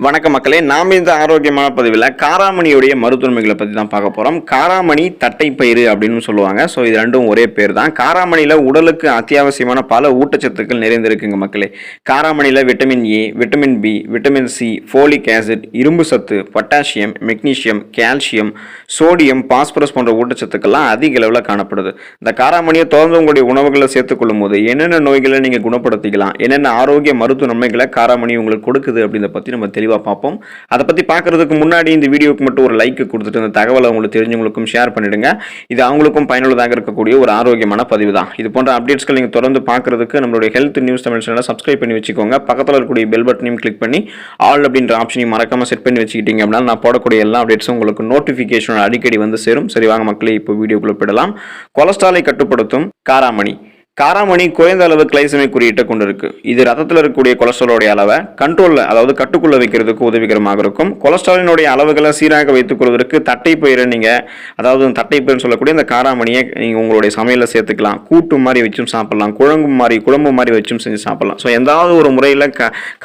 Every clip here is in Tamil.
வணக்க மக்களே, நாம் இந்த ஆரோக்கியமான பதிவில் காராமணியுடைய மருத்துவமைகளை பற்றி தான் பார்க்க போகிறோம். காராமணி தட்டைப்பயிறு அப்படின்னு சொல்லுவாங்க. ஸோ இது ரெண்டும் ஒரே பேர் தான். காராமணியில் உடலுக்கு அத்தியாவசியமான பல ஊட்டச்சத்துக்கள் நிறைந்திருக்குங்க மக்களே. காராமணியில் vitamin A, vitamin B, vitamin C, folic acid, இரும்பு சத்து, potassium, magnesium, calcium, sodium, phosphorus போன்ற ஊட்டச்சத்துக்கள்லாம் அதிக அளவில் காணப்படுது. இந்த காராமணியை தொடர்ந்து உங்களுடைய உணவுகளை சேர்த்துக்கொள்ளும் போது என்னென்ன நோய்களை நீங்கள் குணப்படுத்திக்கலாம், என்னென்ன ஆரோக்கிய மருத்துவ நன்மைகளை காராமணி உங்களுக்கு கொடுக்குது அப்படின்றத பற்றி நம்ம தெளிவாக பார்ப்போம். அதை பற்றி பார்க்கறதுக்கு முன்னாடி இந்த வீடியோக்கு மட்டும் ஒரு லைக் கொடுத்துட்டு இந்த தகவலை உங்களுக்கு தெரிஞ்சவங்களுக்கும் ஷேர் பண்ணிடுங்க. இது அவங்களுக்கும் பயனுள்ளதாக இருக்கக்கூடிய ஒரு ஆரோக்கியமான பதிவு தான். இது போன்ற அப்டேட்ஸ்கள் நீங்கள் தொடர்ந்து பார்க்கறதுக்கு நம்மளுடைய ஹெல்த் நியூஸ் தமிழ் சேனலை சப்ஸ்கிரைப் பண்ணி வச்சுக்கோங்க. பக்கத்தில் இருக்கக்கூடிய பெல் பட்டனையும் கிளிக் பண்ணி ஆல் அப்படின்ற ஆப்ஷனையும் மறக்காமல் செட் பண்ணி வச்சுக்கிட்டீங்க அப்படின்னா நான் போடக்கூடிய எல்லா அப்டேட்ஸும் உங்களுக்கு நோட்டிஃபிகேஷன் அடிக்கடி வந்து சேரும். சரி வாங்க மக்களே, இப்போ வீடியோக்குள்ள போயிடலாம். கொலஸ்ட்ராலை கட்டுப்படுத்தும் காராமணி. காராமணி குறைந்த அளவு கிளைசமிக் குறியீட்டை கொண்டு இருக்கு. இது ரத்தத்தில் இருக்கக்கூடிய கொலஸ்ட்ராலோடைய அளவை கண்ட்ரோலில், அதாவது கட்டுக்குள்ள வைக்கிறதுக்கு உதவிகரமாக இருக்கும். கொலஸ்ட்ராலினுடைய அளவுகளை சீராக வைத்துக் கொள்வதற்கு தட்டைப்பயிரை நீங்கள், அதாவது தட்டைப்பயிர்னு சொல்லக்கூடிய இந்த காராமணியை நீங்கள் உங்களுடைய சமையலில் சேர்த்துக்கலாம். கூட்டு மாதிரி வச்சும் சாப்பிடலாம், குழம்பு மாதிரி வச்சும் செஞ்சு சாப்பிடலாம். ஸோ எந்தாவது ஒரு முறையில்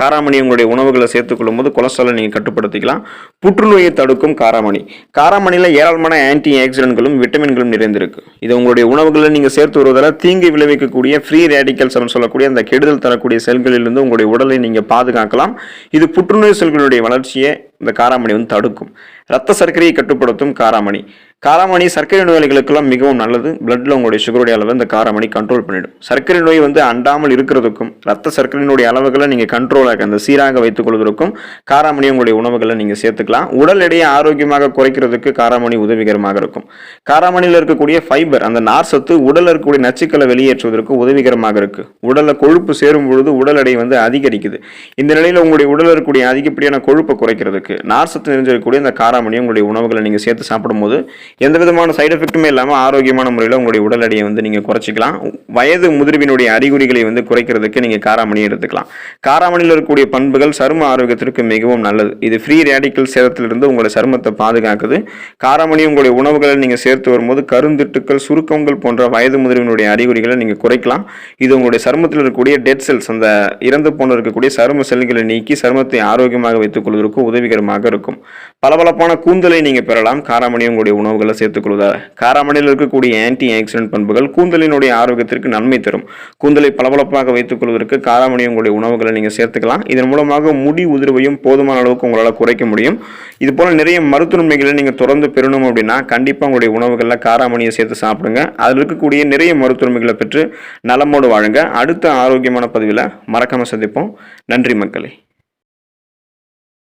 காராமணி உங்களுடைய உணவுகளை சேர்த்துக்கொள்ளும் போது கொலஸ்ட்ராலை நீங்கள் கட்டுப்படுத்திக்கலாம். புற்றுநோயை தடுக்கும் காராமணி. காராமணியில் ஏராளமான ஆன்டி ஆக்சிடென்ட்களும் விட்டமின்களும் நிறைந்திருக்கு. இது உங்களுடைய உணவுகளை நீங்கள் சேர்த்து வருவதால் தீங்கு விளைவிக்க ஃப்ரீ ரேடிக்கல்ஸ் சொல்லக்கூடிய அந்த கெடுதல் தரக்கூடிய செல்களிலிருந்து உங்களுடைய உடலை நீங்க பாதுகாக்கலாம். இது புற்றுநோய் செல்களுடைய வளர்ச்சியை இந்த காராமணி தடுக்கும். ரத்த சர்க்கரையை கட்டுப்படுத்தும் காராமணி. காராமணி சர்க்கரை நோயாளிகளுக்கெல்லாம் மிகவும் நல்லது. பிளட்ல உங்களுடைய சுகருடைய அளவை இந்த காராமணி கண்ட்ரோல் பண்ணிடும். சர்க்கரை நோய் அண்டாமல் இருக்கிறதுக்கும் ரத்த சர்க்கரையினுடைய அளவுகளை நீங்க கண்ட்ரோலாக அந்த சீராக வைத்துக் கொள்வதற்கும் காராமணி உங்களுடைய உணவுகளை நீங்க சேர்த்துக்கலாம். உடல் எடையை ஆரோக்கியமாக குறைக்கிறதுக்கு காராமணி உதவிகரமாக இருக்கும். காராமணியில் இருக்கக்கூடிய ஃபைபர், அந்த நார் சத்து உடலில் இருக்கக்கூடிய நச்சுக்களை வெளியேற்றுவதற்கு உதவிகரமாக இருக்கு. உடல்ல கொழுப்பு சேரும் பொழுது உடல் எடை அதிகரிக்குது. இந்த நிலையில உங்களுடைய உடலில் இருக்கக்கூடிய அதிகப்படியான கொழுப்பை குறைக்கிறதுக்கு நார் சத்து நிறைஞ்சிருக்கக்கூடிய இந்த காராமணி உங்களுடைய உணவுகளை நீங்க சேர்த்து சாப்பிடும் போது எந்த விதமான சைடு எஃபெக்ட்டுமே இல்லாமல் ஆரோக்கியமான முறையில் உங்களுடைய உடல் எடையை நீங்கள் குறைச்சிக்கலாம். வயது முதிர்வினுடைய அறிகுறிகளை குறைக்கிறதுக்கு நீங்கள் காராமணியை எடுத்துக்கலாம். காராமணியில் இருக்கக்கூடிய பண்புகள் சரும ஆரோக்கியத்திற்கு மிகவும் நல்லது. இது ஃப்ரீ ரேடிக்கல் சேதத்திலிருந்து உங்களுடைய சருமத்தை பாதுகாக்குது. காராமணி உங்களுடைய உணவுகளை நீங்கள் சேர்த்து வரும்போது கருந்திட்டுக்கள், சுருக்கங்கள் போன்ற வயது முதிர்வினுடைய அறிகுறிகளை நீங்கள் குறைக்கலாம். இது உங்களுடைய சருமத்தில் இருக்கக்கூடிய டெட் செல்ஸ், அந்த இறந்து போன இருக்கக்கூடிய சரும செல்களை நீக்கி சருமத்தை ஆரோக்கியமாக வைத்துக் கொள்வதற்கு உதவிகரமாக இருக்கும். பளபளப்பான கூந்தலை நீங்கள் பெறலாம் காராமணி உங்களுடைய உணவுகளை சேர்த்துக் கொள்வதால். காராமணியில் இருக்கக்கூடிய ஆன்டி ஆக்சிடென்ட் பண்புகள் கூந்தலினுடைய ஆரோக்கியத்திற்கு நன்மை தரும். கூந்தலை பளபளப்பாக வைத்துக் கொள்வதற்கு காராமணி உங்களுடைய உணவுகளை நீங்கள் சேர்த்துக்கலாம். இதன் மூலமாக முடி உதிர்வையும் போதுமான அளவுக்கு உங்களால் குறைக்க முடியும். இது போல நிறைய மருத்துவ நன்மைகளை நீங்கள் தொடர்ந்து பெறணும் அப்படின்னா கண்டிப்பாக உங்களுடைய உணவுகளில் காராமணியை சேர்த்து சாப்பிடுங்க. அதில் இருக்கக்கூடிய நிறைய மருத்துவ நன்மைகளை பெற்று நலமோடு வாழுங்க. அடுத்த ஆரோக்கியமான பதிவில் மறக்காம சந்திப்போம். நன்றி மக்களே.